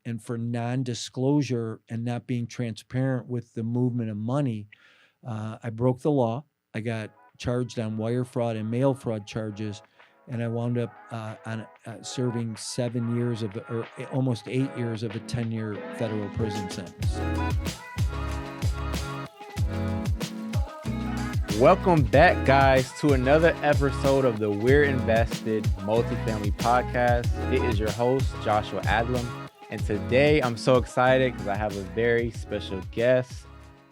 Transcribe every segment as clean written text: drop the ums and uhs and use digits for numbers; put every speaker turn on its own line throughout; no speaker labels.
and for non-disclosure and not being transparent with the movement of money, I broke the law. I got charged on wire fraud and mail fraud charges, and I wound up serving 7 years or almost 8 years of a 10-year federal prison sentence.
Welcome back, guys, to another episode of the We're Invested Multifamily Podcast. It is your host, Joshua Adlam, and today I'm so excited because I have a very special guest,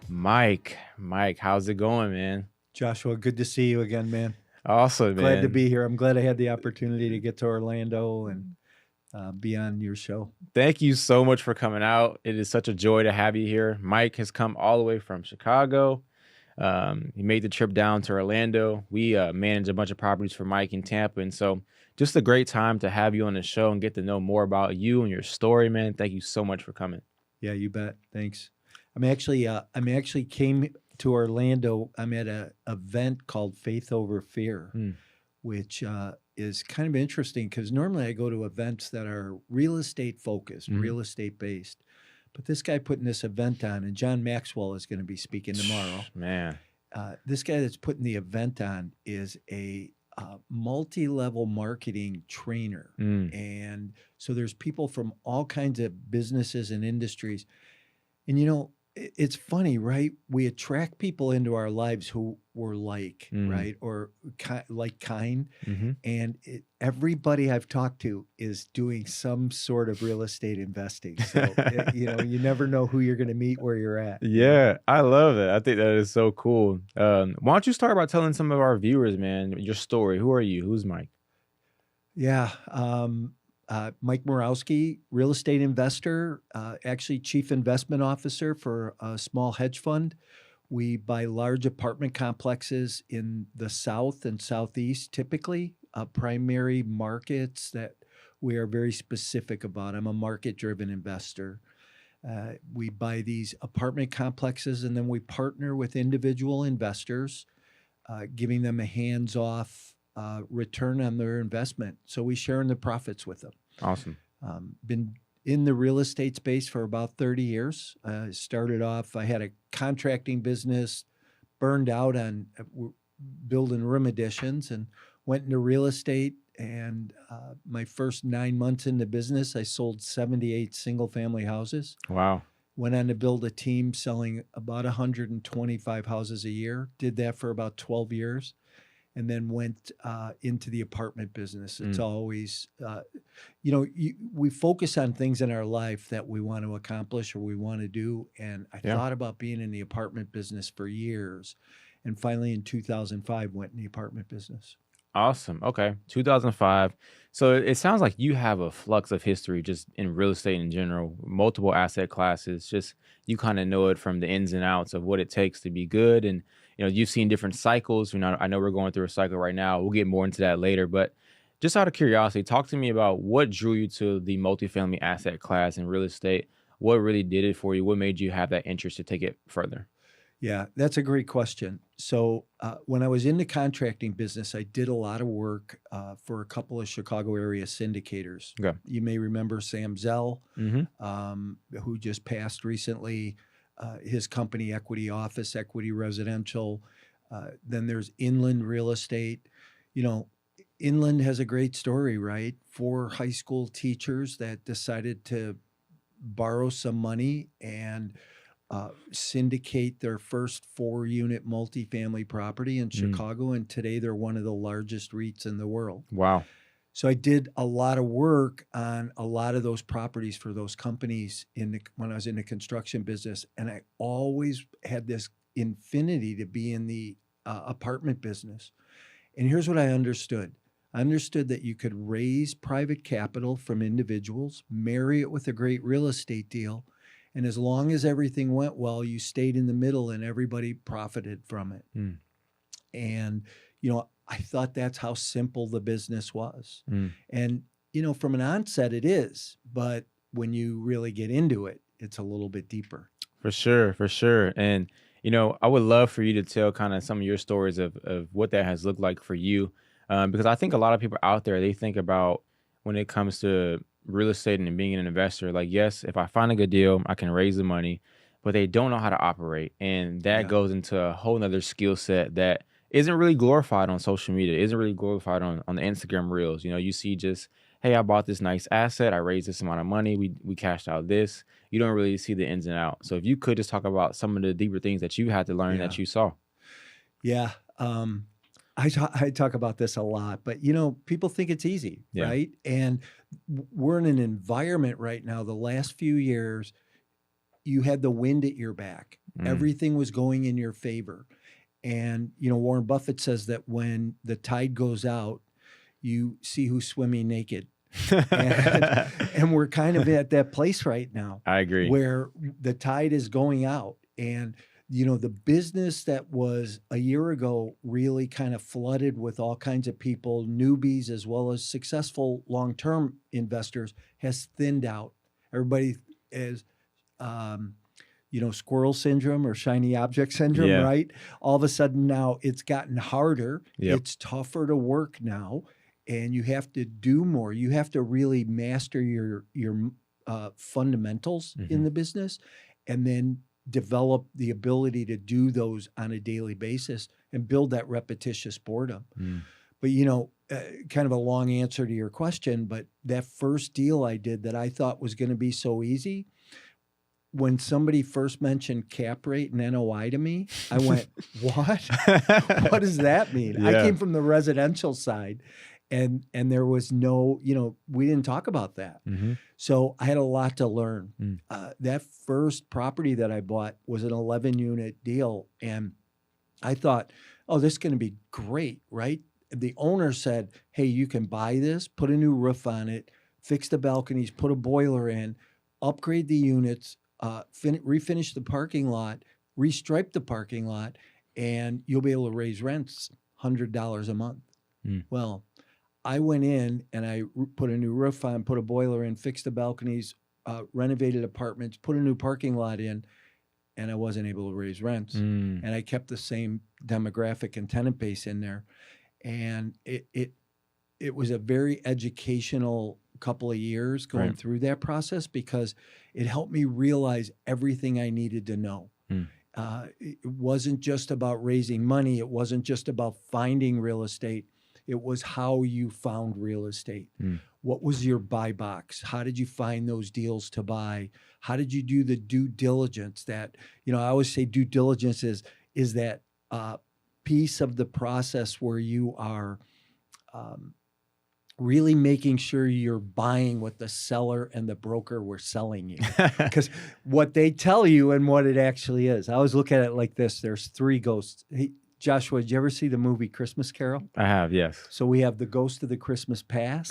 Mike. Mike, how's it going, man?
Joshua, good to see you again, man.
Awesome, man.
Glad to be here. I'm glad I had the opportunity to get to Orlando and be on your show.
Thank you so much for coming out. It is such a joy to have you here. Mike has come all the way from Chicago. He made the trip down to Orlando. We manage a bunch of properties for Mike in Tampa. And so just a great time to have you on the show and get to know more about you and your story, man. Thank you so much for coming.
Yeah, you bet. Thanks. I'm actually came to Orlando. I'm at an event called Faith Over Fear, which is kind of interesting because normally I go to events that are real estate focused, real estate based. But this guy putting this event on, and John Maxwell is going to be speaking tomorrow.
Man,
this guy that's putting the event on is a multi-level marketing trainer. And so there's people from all kinds of businesses and industries. And, you know, it's funny, right? We attract people into our lives who we're like, right? Or kind. And everybody I've talked to is doing some sort of real estate investing. So, you know, you never know who you're going to meet where you're at.
Yeah, I love it. I think that is so cool. Why don't you start by telling some of our viewers, man, your story? Who are you? Who's Mike?
Yeah. Mike Morawski, real estate investor, actually chief investment officer for a small hedge fund. We buy large apartment complexes in the South and Southeast, typically, primary markets that we are very specific about. I'm a market-driven investor. We buy these apartment complexes, and then we partner with individual investors, giving them a hands-off return on their investment. So we share in the profits with them.
Awesome.
Been in the real estate space for about 30 years. Started off, I had a contracting business, burned out on building room additions, and went into real estate. And my first 9 months in the business, I sold 78 single-family houses.
Wow.
Went on to build a team selling about 125 houses a year. Did that for about 12 years. And then went into the apartment business. It's always, we focus on things in our life that we want to accomplish or we want to do. And I thought about being in the apartment business for years. And finally in 2005, went in the apartment business.
Awesome. Okay. 2005. So it sounds like you have a flux of history just in real estate in general, multiple asset classes, just you kind of know it from the ins and outs of what it takes to be good. And, you know, you've seen different cycles. You know, I know we're going through a cycle right now. We'll get more into that later. But just out of curiosity, talk to me about what drew you to the multifamily asset class in real estate. What really did it for you? What made you have that interest to take it further?
Yeah, that's a great question. So when I was in the contracting business, I did a lot of work for a couple of Chicago area syndicators.
Okay.
You may remember Sam Zell, who just passed recently, his company, Equity Office, Equity Residential. Then there's Inland Real Estate. You know, Inland has a great story, right? 4 high school teachers that decided to borrow some money and syndicate their first 4-unit multifamily property in Chicago, and today they're one of the largest REITs in the world.
Wow.
So I did a lot of work on a lot of those properties for those companies when I was in the construction business, and I always had this infinity to be in the apartment business. And here's what I understood. I understood that you could raise private capital from individuals, marry it with a great real estate deal, and as long as everything went well, you stayed in the middle and everybody profited from it. And, you know, I thought that's how simple the business was. And, you know, from an onset it is, but when you really get into it, it's a little bit deeper.
For sure, for sure. And, you know, I would love for you to tell kind of some of your stories of what that has looked like for you. Because I think a lot of people out there, they think about when it comes to real estate and being an investor, like, yes, if I find a good deal, I can raise the money, but they don't know how to operate. And that
Yeah.
goes into a whole nother skill set that isn't really glorified on social media, isn't really glorified on the Instagram reels. You see just, hey, I bought this nice asset, I raised this amount of money, we cashed out this. You don't really see the ins and outs. So if you could just talk about some of the deeper things that you had to learn
Yeah.
that you saw.
Yeah. I talk about this a lot, but people think it's easy,
Yeah.
right? And we're in an environment right now. The last few years, you had the wind at your back.
Mm.
Everything was going in your favor. And, Warren Buffett says that when the tide goes out, you see who's swimming naked. And we're kind of at that place right now
I agree.
where the tide is going out. And, the business that was a year ago really kind of flooded with all kinds of people, newbies, as well as successful long-term investors, has thinned out. Everybody is, squirrel syndrome or shiny object syndrome,
Yeah.
right? All of a sudden now it's gotten harder.
Yep.
It's tougher to work now, and you have to do more. You have to really master your fundamentals in the business, and then develop the ability to do those on a daily basis and build that repetitious boredom.
Mm.
But, kind of a long answer to your question, but that first deal I did that I thought was going to be so easy, when somebody first mentioned cap rate and NOI to me, I went, what? What does that mean? I
Yeah.
came from the residential side, and there was no, we didn't talk about that.
Mhm.
So I had a lot to learn.
Mm.
That first property that I bought was an 11-unit deal, and I thought, oh, this is going to be great, right? The owner said, hey, you can buy this, put a new roof on it, fix the balconies, put a boiler in, upgrade the units, refinish the parking lot, restripe the parking lot, and you'll be able to raise rents $100 a month.
Mm.
Well, I went in and I put a new roof on, put a boiler in, fixed the balconies, renovated apartments, put a new parking lot in, and I wasn't able to raise rents.
Mm.
And I kept the same demographic and tenant base in there. And it was a very educational couple of years going
Right.
through that process, because it helped me realize everything I needed to know.
Mm.
It wasn't just about raising money. It wasn't just about finding real estate. It was how you found real estate.
Mm.
What was your buy box? How did you find those deals to buy? How did you do the due diligence? That, I always say due diligence is that piece of the process where you are really making sure you're buying what the seller and the broker were selling you. Because what they tell you and what it actually is. I always look at it like this. There's three ghosts. Hey, Joshua, did you ever see the movie Christmas Carol?
I have, yes.
So we have the ghost of the Christmas past,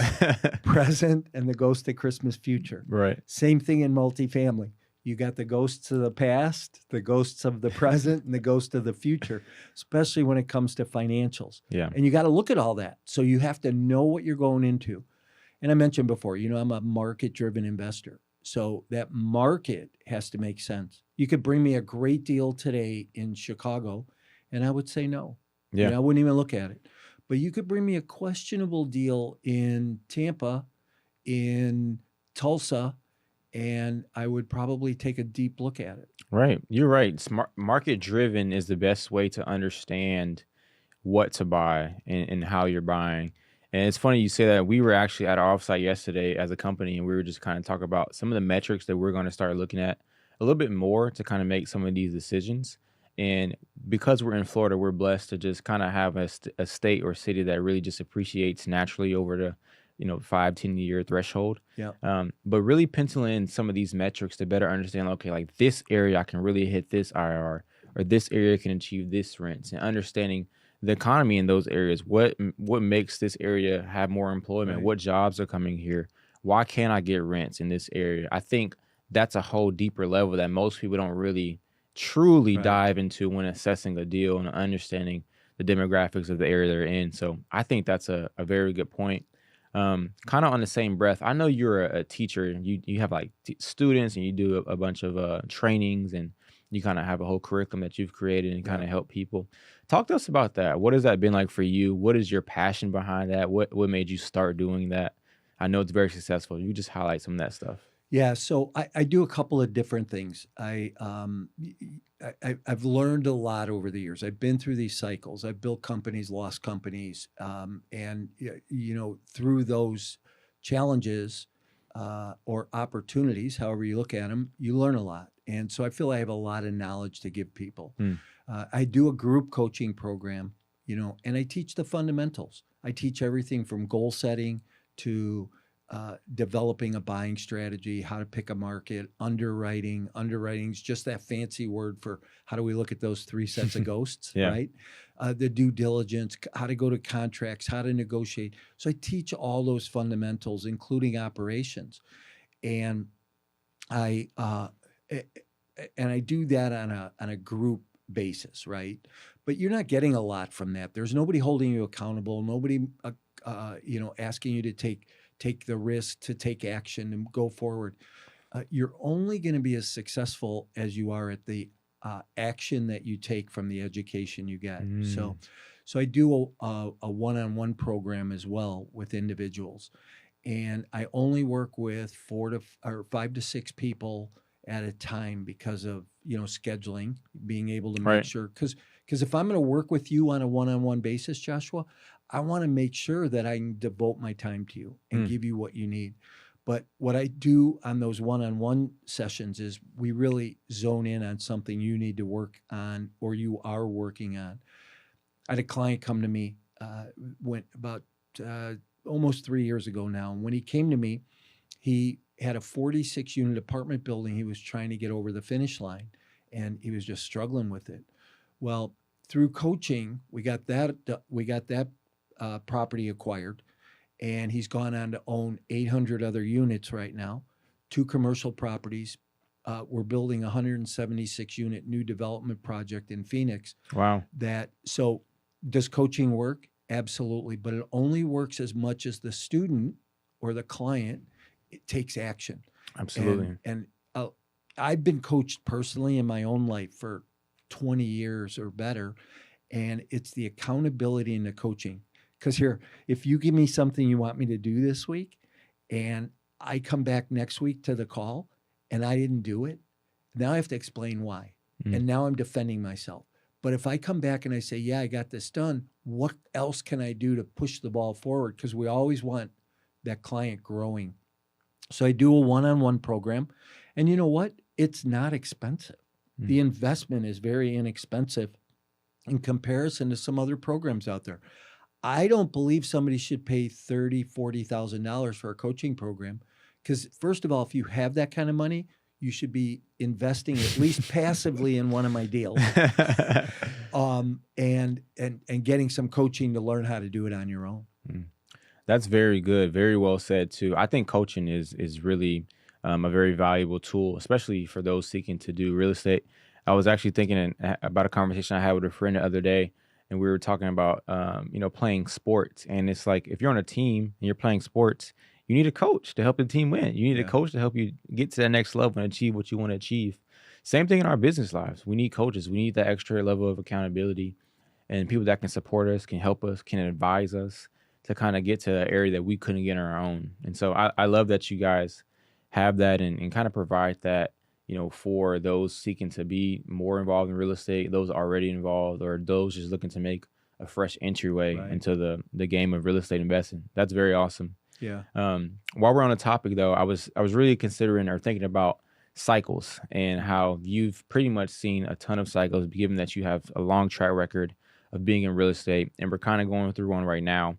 present, and the ghost of Christmas future.
Right.
Same thing in multifamily. You got the ghosts of the past, the ghosts of the present, and the ghost of the future, especially when it comes to financials.
Yeah.
And you got to look at all that. So you have to know what you're going into. And I mentioned before, I'm a market-driven investor. So that market has to make sense. You could bring me a great deal today in Chicago, and I would say no.
Yeah.
I wouldn't even look at it. But you could bring me a questionable deal in Tampa, in Tulsa, and I would probably take a deep look at it.
Right. You're right. Market driven is the best way to understand what to buy and how you're buying. And it's funny you say that. We were actually at our offsite yesterday as a company, and we were just kind of talking about some of the metrics that we're going to start looking at a little bit more to kind of make some of these decisions. And because we're in Florida, we're blessed to just kind of have a state or city that really just appreciates naturally over the 5-10 year threshold.
Yeah.
But really pencil in some of these metrics to better understand, okay, like this area I can really hit this IRR, or this area can achieve this rents, and understanding the economy in those areas. What makes this area have more employment?
Right.
What jobs are coming here? Why can't I get rents in this area? I think that's a whole deeper level that most people don't really truly
Right.
dive into when assessing a deal and understanding the demographics of the area they're in. So I think that's a very good point. Kind of on the same breath, I know you're a teacher. You have like students, and you do a bunch of trainings, and you kind of have a whole curriculum that you've created and kind of help people. Talk to us about that. What has that been like for you? What is your passion behind that? What made you start doing that? I know it's very successful. You just highlight some of that stuff.
Yeah, so I do a couple of different things. I've learned a lot over the years. I've been through these cycles. I've built companies, lost companies, and through those challenges or opportunities, however you look at them, you learn a lot. And so I feel I have a lot of knowledge to give people.
Hmm.
I do a group coaching program, and I teach the fundamentals. I teach everything from goal setting to developing a buying strategy, how to pick a market, underwriting. Underwriting's just that fancy word for how do we look at those three sets of ghosts,
Yeah.
right? The due diligence, how to go to contracts, how to negotiate. So I teach all those fundamentals, including operations, and I do that on a group basis, right? But you're not getting a lot from that. There's nobody holding you accountable. Nobody, asking you to take the risk to take action and go forward. You're only going to be as successful as you are at the action that you take from the education you get. So I do a one-on-one program as well with individuals, and I only work with 5 to 6 people at a time because of scheduling, being able to make
Right.
sure, because if I'm going to work with you on a one-on-one basis, Joshua, I want to make sure that I can devote my time to you and give you what you need. But what I do on those one-on-one sessions is we really zone in on something you need to work on or you are working on. I had a client come to me went about almost 3 years ago now. And when he came to me, he had a 46-unit apartment building he was trying to get over the finish line, and he was just struggling with it. Well, through coaching, we got that property acquired, and he's gone on to own 800 other units right now, 2 commercial properties. We're building a 176-unit new development project in Phoenix.
Wow.
So does coaching work? Absolutely, but it only works as much as the student or the client it takes action.
Absolutely.
And I've been coached personally in my own life for 20 years or better, and it's the accountability in the coaching. Because if you give me something you want me to do this week, and I come back next week to the call, and I didn't do it, now I have to explain why. And now I'm defending myself. But if I come back and I say, yeah, I got this done, what else can I do to push the ball forward? Because we always want that client growing. So I do a one-on-one program. And you know what? It's not expensive. The investment is very inexpensive in comparison to some other programs out there. I don't believe somebody should pay $30,000, $40,000 for a coaching program because, first of all, if you have that kind of money, you should be investing at least passively in one of my deals, and getting some coaching to learn how to do it on your own.
That's very good. Very well said too. I think coaching is really a very valuable tool, especially for those seeking to do real estate. I was actually thinking about a conversation I had with a friend the other day, and we were talking about playing sports. And it's like if you're on a team and you're playing sports, you need a coach to help the team win. You need a coach to help you get to that next level and achieve what you want to achieve. Same thing in our business lives. We need coaches. We need that extra level of accountability and people that can support us, can help us, can advise us to kind of get to an area that we couldn't get on our own. And so I love that you guys have that and kind of provide that, for those seeking to be more involved in real estate, those already involved, or those just looking to make a fresh entryway into the game of real estate investing. That's very awesome.
Yeah.
While we're on the topic though, I was really considering or thinking about cycles and how you've pretty much seen a ton of cycles, given that you have a long track record of being in real estate, and we're kind of going through one right now.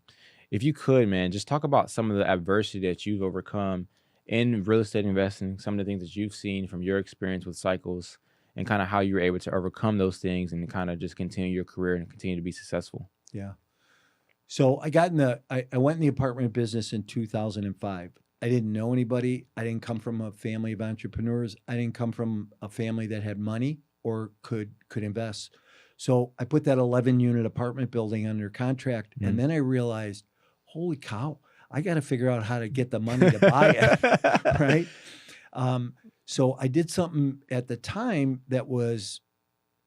If you could, man, just talk about some of the adversity that you've overcome in real estate investing, some of the things that you've seen from your experience with cycles, and kind of how you were able to overcome those things and kind of just continue your career and continue to be successful.
Yeah. So I went in the apartment business in 2005. I didn't know anybody. I didn't come from a family of entrepreneurs. I didn't come from a family that had money or could invest. So I put that 11-unit apartment building under contract, and then I realized, holy cow, I got to figure out how to get the money to buy it, right? So I did something at the time that was,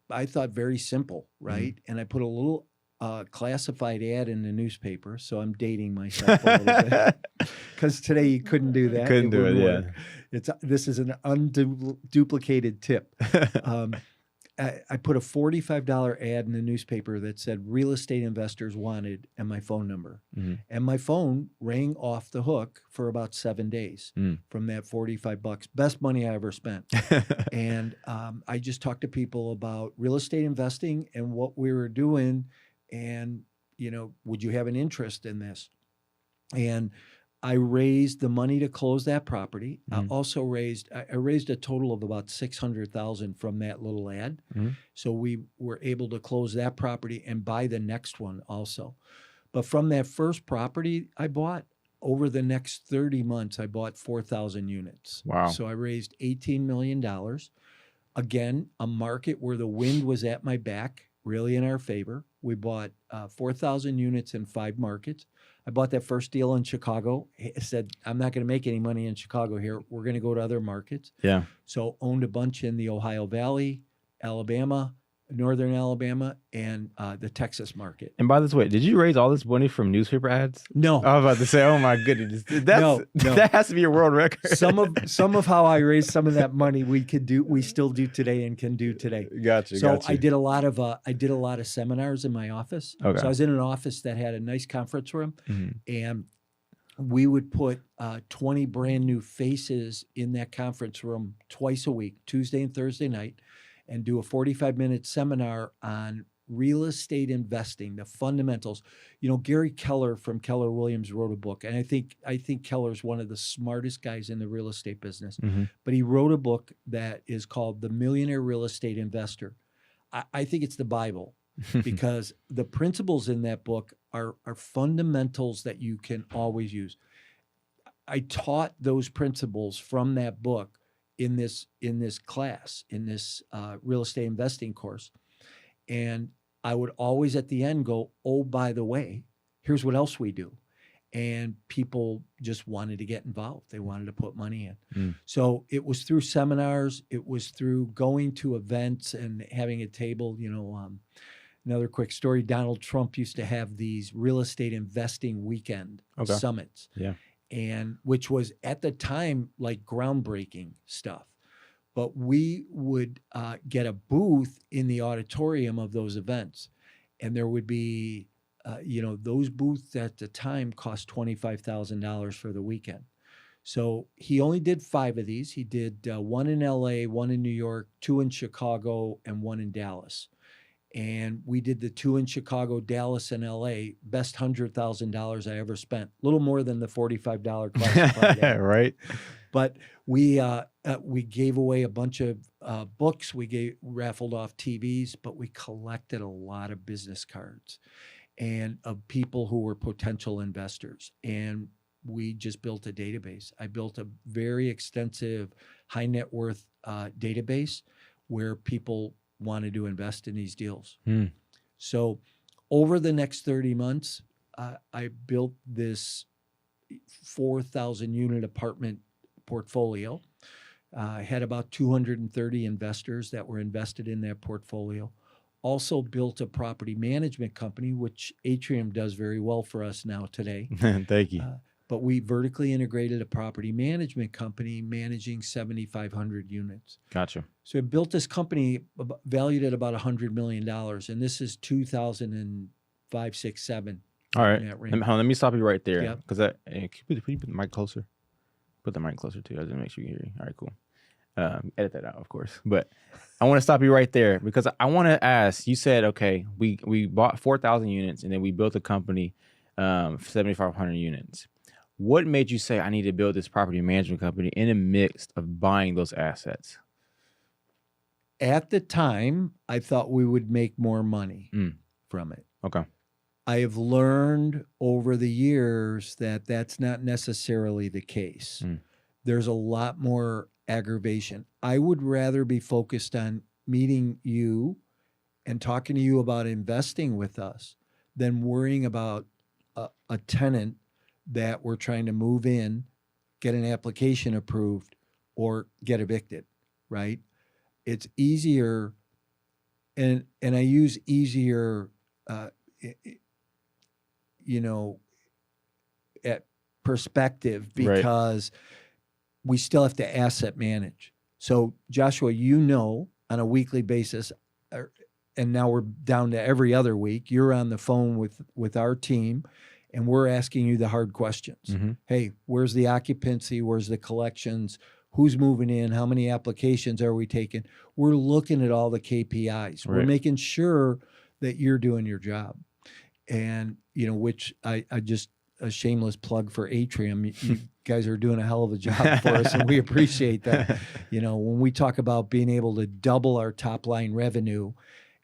I thought, very simple, right? And I put a little a classified ad in the newspaper. So I'm dating myself a little bit because today you couldn't do that.
Couldn't do it,
wouldn't
yeah.
work. This is an unduplicated tip. I put a $45 ad in the newspaper that said real estate investors wanted and my phone number.
Mhm.
And my phone rang off the hook for about 7 days from that $45. Best money I ever spent. And I just talked to people about real estate investing and what we were doing. And, would you have an interest in this? And I raised the money to close that property. I also raised a total of about $600,000 from that little ad. So we were able to close that property and buy the next one also. But from that first property I bought, over the next 30 months, I bought 4,000 units.
Wow.
So I raised $18 million. Again, a market where the wind was at my back, really in our favor. We bought 4,000 units in 5 markets. I bought that first deal in Chicago. I said, I'm not going to make any money in Chicago here. We're going to go to other markets.
Yeah.
So owned a bunch in the Ohio Valley, Alabama, Northern Alabama, and the Texas market.
And by this way, did you raise all this money from newspaper ads?
No.
I was about to say, oh my goodness,
No.
that has to be a world record.
Some of how I raised some of that money we still do today and can do today.
Gotcha.
So I did a lot of seminars in my office.
Okay.
So I was in an office that had a nice conference room,
Mhm.
and we would put 20 brand new faces in that conference room twice a week, Tuesday and Thursday night, and do a 45-minute seminar on real estate investing, the fundamentals. Gary Keller from Keller Williams wrote a book, and I think Keller's one of the smartest guys in the real estate business.
Mhm.
But he wrote a book that is called The Millionaire Real Estate Investor. I think it's the Bible because the principles in that book are fundamentals that you can always use. I taught those principles from that book in this class, in this real estate investing course. And I would always at the end go, oh, by the way, here's what else we do. And people just wanted to get involved. They wanted to put money in. So it was through seminars. It was through going to events and having a table. Another quick story, Donald Trump used to have these real estate investing weekend summits.
Yeah.
And which was at the time like groundbreaking stuff. But we would get a booth in the auditorium of those events. And there would be, those booths at the time cost $25,000 for the weekend. So he only did 5 of these. He did one in LA, one in New York, 2 in Chicago, and 1 in Dallas. And we did the 2 in Chicago, Dallas, and LA. Best $100,000 I ever spent. A little more than the $45 classified ad.
Right.
But we gave away a bunch of books. We raffled off TVs, but we collected a lot of business cards and of people who were potential investors. And we just built a database. I built a very extensive high net worth database where people wanted to invest in these deals. So over the next 30 months, I built this 4,000 unit apartment portfolio. I had about 230 investors that were invested in that portfolio. Also built a property management company, which Atrium does very well for us now today.
Thank you.
But we vertically integrated a property management company managing 7,500 units.
Gotcha.
So I built this company valued at about $100 million. And this is 2005, 6, 7.
All right.
Let
Let me stop you right there.
Yep.
Because can you put the mic closer? Put the mic closer too. I just make sure you can hear you. All right, cool. Edit that out, of course. But I want to stop you right there because I want to ask, you said, okay, we bought 4,000 units and then we built a company, 7,500 units. What made you say I need to build this property management company in the midst of buying those assets?
At the time, I thought we would make more money from it.
Okay.
I have learned over the years that that's not necessarily the case. There's a lot more aggravation. I would rather be focused on meeting you and talking to you about investing with us than worrying about a tenant that we're trying to move in, get an application approved, or get evicted, right? It's easier, and I use easier you know, at perspective,
Right.
because we still have to asset manage. So Joshua, on a weekly basis, and now we're down to every other week, you're on the phone with our team, and we're asking you the hard questions.
Mm-hmm.
Hey, where's the occupancy? Where's the collections? Who's moving in? How many applications are we taking? We're looking at all the KPIs. We're
Right.
making sure that you're doing your job. And, which I just, a shameless plug for Atrium. You guys are doing a hell of a job for us, and we appreciate that. When we talk about being able to double our top line revenue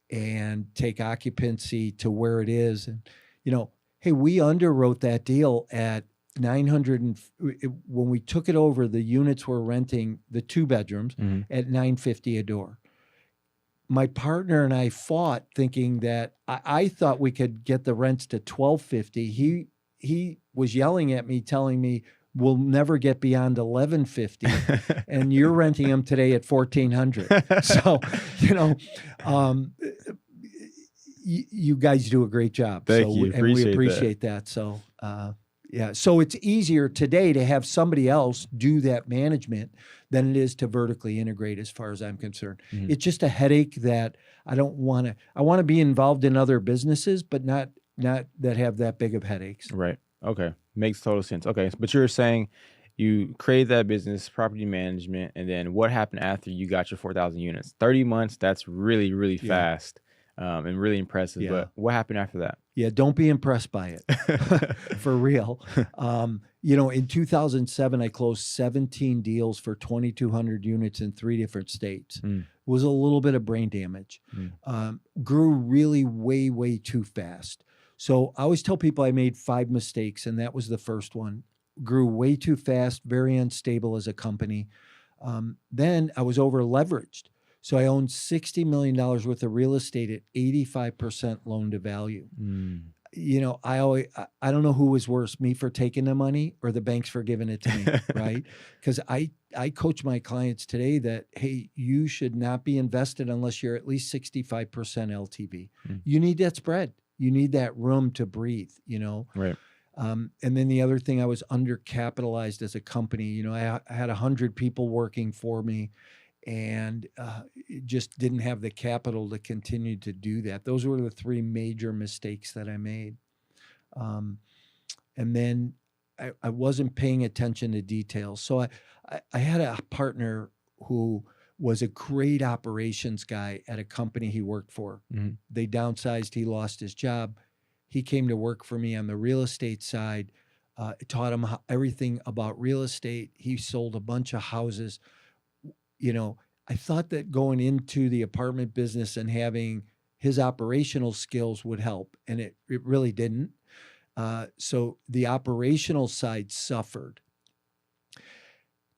and take occupancy to where it is, and hey, we underwrote that deal at 900, and when we took it over, the units were renting, the 2 bedrooms,
Mm-hmm.
at $950 a door. My partner and I fought, thinking that I thought we could get the rents to $1,250. He was yelling at me, telling me we'll never get beyond $1,150, and you're renting them today at $1,400. So, you guys do a great job.
Thank you.
And we
Appreciate
appreciate that. So, yeah. So it's easier today to have somebody else do that management than it is to vertically integrate, as far as I'm concerned.
Mhm.
It's just a headache that I don't want to. I want to be involved in other businesses, but not that have that big of headaches.
Right. Okay. Makes total sense. Okay. But you're saying you created that business, property management, and then what happened after you got your 4,000 units? 30 months, that's really, really
Yeah.
fast and really impressive.
Yeah.
But what happened after that?
Yeah, don't be impressed by it. For real. In 2007, I closed 17 deals for 2,200 units in 3 different states.
Mm.
It was a little bit of brain damage. Grew really way, way too fast. So I always tell people I made 5 mistakes, and that was the first one. Grew way too fast, very unstable as a company. Then I was over leveraged. So I owned $60 million worth of real estate at 85% loan to value.
Mm.
I don't know who was worse, me for taking the money or the banks for giving it to me, right? Because I coach my clients today that, hey, you should not be invested unless you're at least 65% LTV.
Mm.
You need that spread. You need that room to breathe,
Right.
And then the other thing, I was undercapitalized as a company. I had 100 people working for me, and just didn't have the capital to continue to do that. Those were the 3 major mistakes that I made. And then I wasn't paying attention to details. So I had a partner who was a great operations guy at a company he worked for.
Mhm.
They downsized. He lost his job. He came to work for me on the real estate side. Taught him everything about real estate. He sold a bunch of houses. I thought that going into the apartment business and having his operational skills would help, and it really didn't. So the operational side suffered.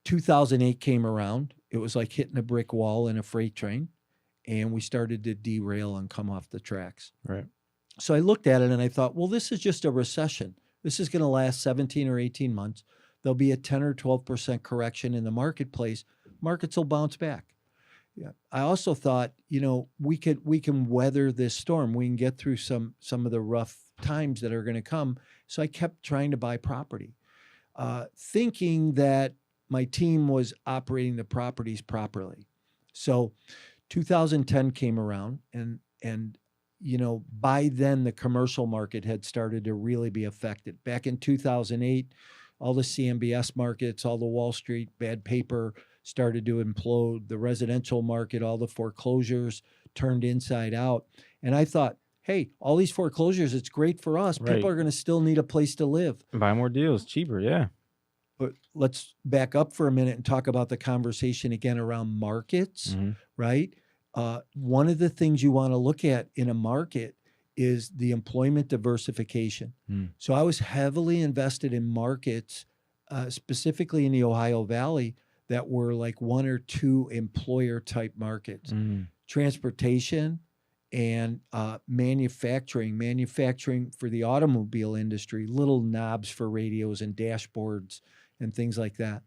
2008 came around. It was like hitting a brick wall in a freight train, and we started to derail and come off the tracks.
Right.
So I looked at it and I thought, well, this is just a recession. This is going to last 17 or 18 months. There'll be a 10 or 12% correction in the marketplace. Markets will bounce back. Yeah. I also thought, we can weather this storm. We can get through some of the rough times that are going to come. So I kept trying to buy property, thinking that my team was operating the properties properly. So 2010 came around, and by then the commercial market had started to really be affected. Back in 2008, all the CMBS markets, all the Wall Street bad paper started to implode. The residential market, all the foreclosures turned inside out. And I thought, hey, all these foreclosures, it's great for us.
Right.
People are going to still need a place to live.
Buy more deals, cheaper. Yeah.
But let's back up for a minute and talk about the conversation again around markets,
Mhm.
right? One of the things you want to look at in a market is the employment diversification.
Mm.
So I was heavily invested in markets, specifically in the Ohio Valley, that were like 1 or 2 employer type markets.
Mm.
Transportation and manufacturing for the automobile industry, little knobs for radios and dashboards and things like that.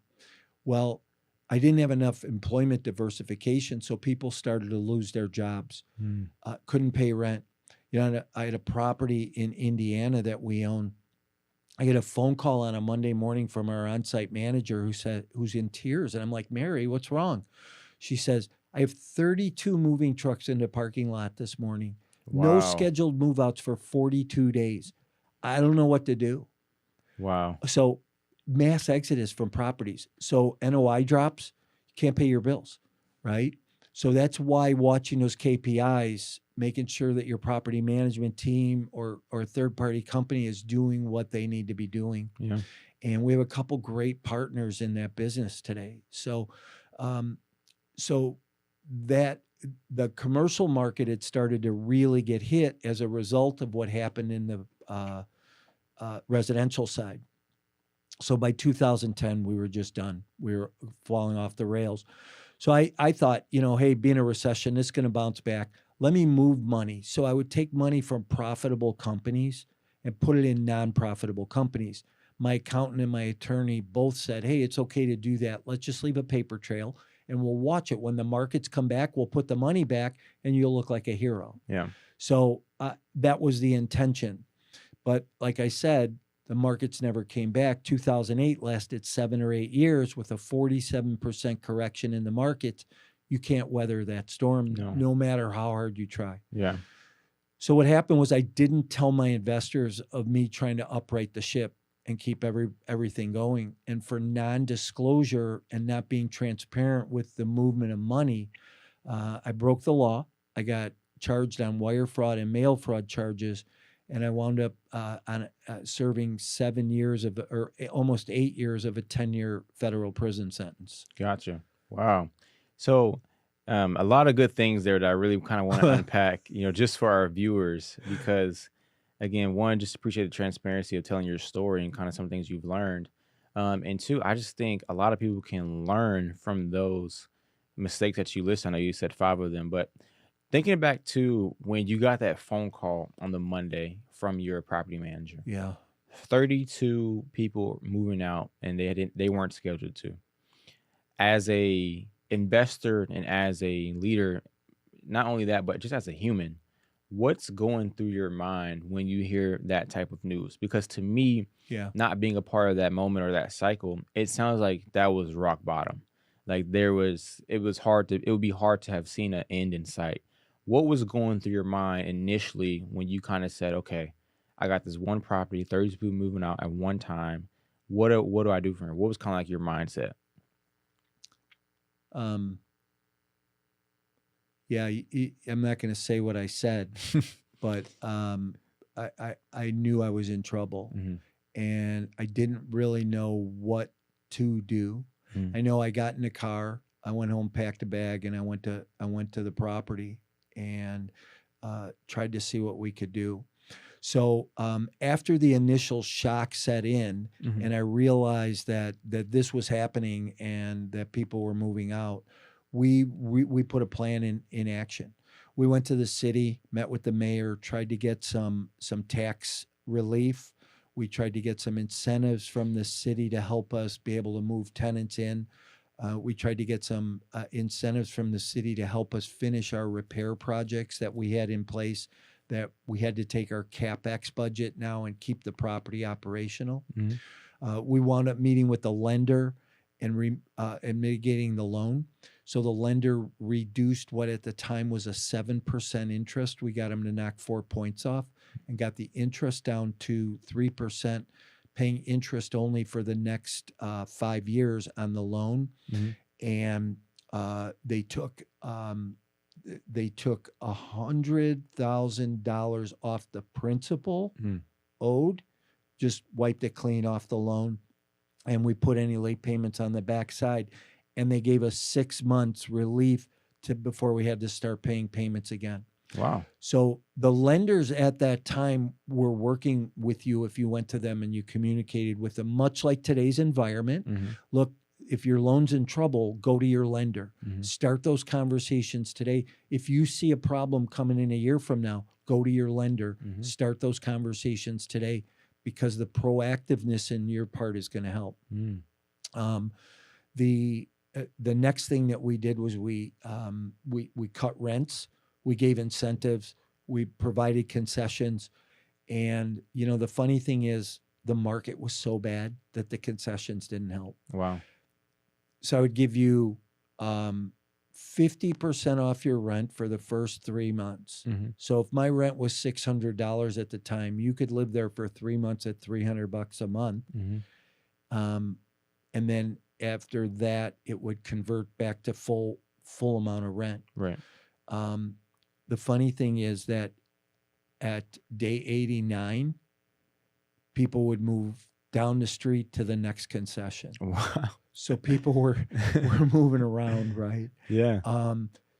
Well, I didn't have enough employment diversification, so people started to lose their jobs,
Mm.
couldn't pay rent. I had a property in Indiana that we own. I get a phone call on a Monday morning from our on-site manager who's in tears. And I'm like, Mary, what's wrong? She says, I have 32 moving trucks in the parking lot this morning. No
Wow.
scheduled move outs for 42 days. I don't know what to do.
Wow.
So mass exodus from properties. So NOI drops, you can't pay your bills, right? So that's why watching those KPIs, making sure that your property management team or third-party company is doing what they need to be doing.
Yeah.
And we have a couple great partners in that business today. So, so that the commercial market had started to really get hit as a result of what happened in the residential side. So by 2010, we were just done. We were falling off the rails. So I thought, hey, being a recession, it's going to bounce back. Let me move money. So I would take money from profitable companies and put it in non-profitable companies. My accountant and my attorney both said, hey, it's okay to do that. Let's just leave a paper trail and we'll watch it. When the markets come back, we'll put the money back and you'll look like a hero.
Yeah.
So that was the intention. But like I said, the markets never came back. 2008 lasted 7 or 8 years with a 47% correction in the markets. You can't weather that storm no matter how hard you try.
Yeah.
So what happened was I didn't tell my investors of me trying to upright the ship and keep everything going. And for non-disclosure and not being transparent with the movement of money, I broke the law. I got charged on wire fraud and mail fraud charges. And I wound up serving 7 years or almost 8 years of a 10-year federal prison sentence.
Gotcha. Wow. So a lot of good things there that I really kind of want to unpack, just for our viewers, because again, one, just appreciate the transparency of telling your story and kind of some things you've learned. And two, I just think a lot of people can learn from those mistakes that you list. I know you said 5 of them, but thinking back to when you got that phone call on the Monday from your property manager.
Yeah.
32 people moving out and they weren't scheduled to. As a investor and as a leader, not only that, but just as a human, what's going through your mind when you hear that type of news? Because to me, not being a part of that moment or that cycle, it sounds like that was rock bottom. Like it would be hard to have seen an end in sight. What was going through your mind initially when you kind of said, okay, I got this one property, 30 people moving out at one time. What do I do from here? What was kind of like your mindset?
Yeah, I'm not going to say what I said, but I knew I was in trouble, and I didn't really know what to do. I know I got in the car, I went home, packed a bag, and I went to the property and tried to see what we could do. So after the initial shock set in, and I realized that this was happening and that people were moving out, we put a plan in action. We went to the city, met with the mayor, tried to get some tax relief. We tried to get some incentives from the city to help us be able to move tenants in. We tried to get some incentives from the city to help us finish our repair projects that we had in place, that we had to take our CapEx budget now and keep the property operational. We wound up meeting with the lender and mitigating the loan. So the lender reduced what at the time was a 7% interest. We got them to knock 4 points off and got the interest down to 3%, paying interest only for the next 5 years on the loan. And they took $100,000 off the principal owed, just wiped it clean off the loan, and we put any late payments on the backside. And they gave us 6 months relief before we had to start paying payments again.
Wow.
So the lenders at that time were working with you if you went to them and you communicated with them, much like today's environment. Look, if your loan's in trouble, go to your lender. Start those conversations today. If you see a problem coming in a year from now, go to your lender. Start those conversations today, because the proactiveness in your part is going to help. The next thing that we did was we cut rents. We gave incentives. we provided concessions. And, the funny thing is the market was so bad that the concessions didn't help.
Wow.
So I would give you 50% off your rent for the first 3 months.
Mm-hmm.
So if my rent was $600 at the time, you could live there for 3 months at $300 a month.
Mm-hmm.
And then after that, it would convert back to full amount of rent.
Right.
The funny thing is that at day 89, people would move down the street to the next concession.
Wow.
So people were moving around, right?
Yeah.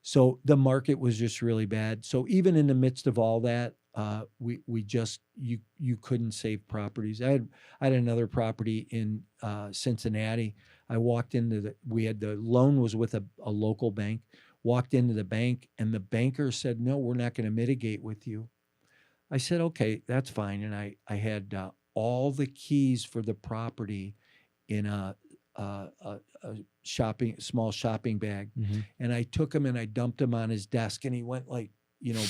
So the market was just really bad. So even in the midst of all that, we just you couldn't save properties. I had another property in Cincinnati. I walked into the loan was with a local bank. Walked into the bank, and the banker said, "No, we're not going to mitigate with you." I said, "Okay, that's fine." And I had all the keys for the property in a small shopping bag,
Mm-hmm.
and I took him and I dumped him on his desk, and he went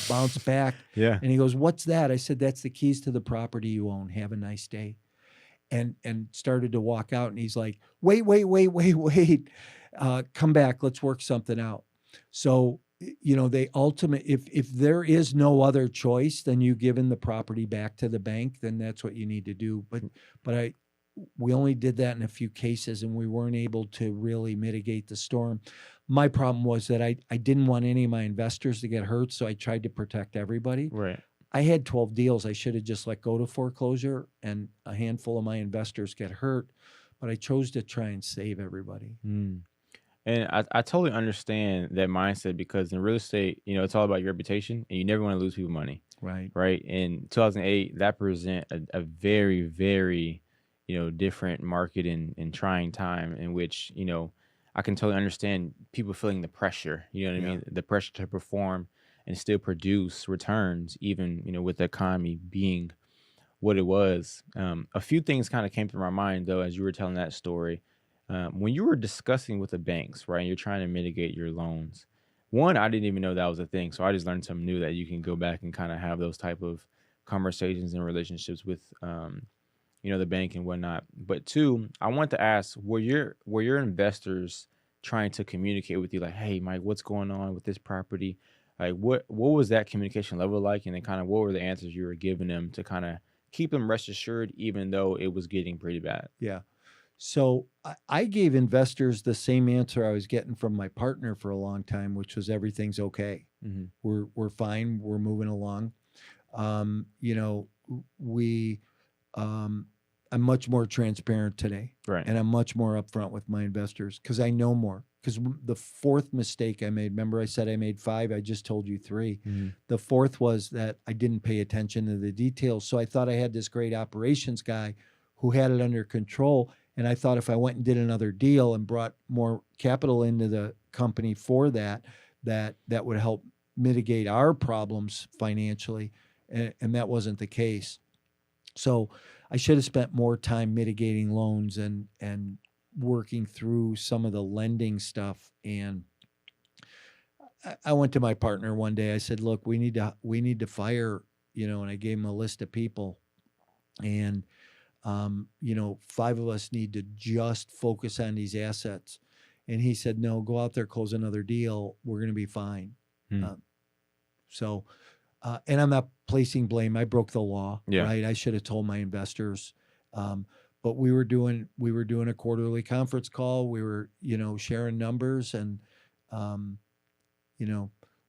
bounced back.
Yeah.
And he goes, "What's that?" I said, "That's the keys to the property you own. Have a nice day." And started to walk out, and he's like, "Wait, come back. Let's work something out." So, they if there is no other choice than you giving the property back to the bank, then that's what you need to do. But we only did that in a few cases, and we weren't able to really mitigate the storm. My problem was that I didn't want any of my investors to get hurt, so I tried to protect everybody.
Right.
I had 12 deals. I should have just let go to foreclosure, and a handful of my investors get hurt, but I chose to try and save everybody.
Mm. And I totally understand that mindset, because in real estate, it's all about your reputation, and you never want to lose people money.
Right.
Right. In 2008, that present a very, very, different market and trying time in which, I can totally understand people feeling the pressure, you know what I mean? The pressure to perform and still produce returns, even, with the economy being what it was. A few things kind of came to my mind, though, as you were telling that story. When you were discussing with the banks, right, and you're trying to mitigate your loans, one, I didn't even know that was a thing. So I just learned something new, that you can go back and kind of have those type of conversations and relationships with, the bank and whatnot. But two, I want to ask, were your investors trying to communicate with you like, "Hey, Mike, what's going on with this property?" Like, what was that communication level like? And then kind of what were the answers you were giving them to kind of keep them rest assured, even though it was getting pretty bad?
Yeah. So I gave investors the same answer I was getting from my partner for a long time, which was everything's okay.
Mm-hmm.
We're fine. We're moving along. I'm much more transparent today,
Right.
and I'm much more upfront with my investors because I know more. Because the fourth mistake I made, remember I said I made 5, I just told you 3.
Mm-hmm.
The fourth was that I didn't pay attention to the details. So I thought I had this great operations guy who had it under control. And I thought if I went and did another deal and brought more capital into the company for that would help mitigate our problems financially. And that wasn't the case. So I should have spent more time mitigating loans and working through some of the lending stuff. And I went to my partner one day. I said, "Look, we need to fire," and I gave him a list of people. And 5 of us need to just focus on these assets. And he said, "No, go out there, close another deal. We're going to be fine."
Mm.
And I'm not placing blame. I broke the law,
Yeah.
right? I should have told my investors. But we were doing a quarterly conference call. We were, sharing numbers, and,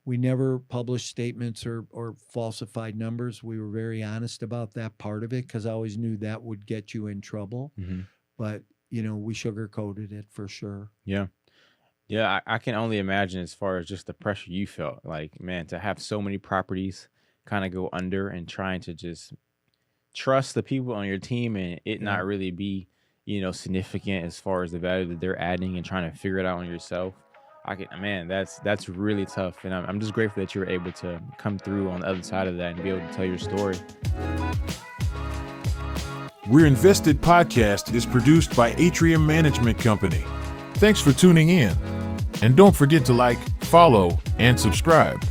we never published statements or falsified numbers. We were very honest about that part of it because I always knew that would get you in trouble.
Mm-hmm.
But, we sugarcoated it for sure.
Yeah. Yeah, I can only imagine, as far as just the pressure you felt. Like, man, to have so many properties kind of go under and trying to just trust the people on your team and it not really be, significant as far as the value that they're adding, and trying to figure it out on yourself. That's really tough. And I'm just grateful that you were able to come through on the other side of that and be able to tell your story.
We're Invested Podcast is produced by Atrium Management Company. Thanks for tuning in. And don't forget to like, follow, and subscribe.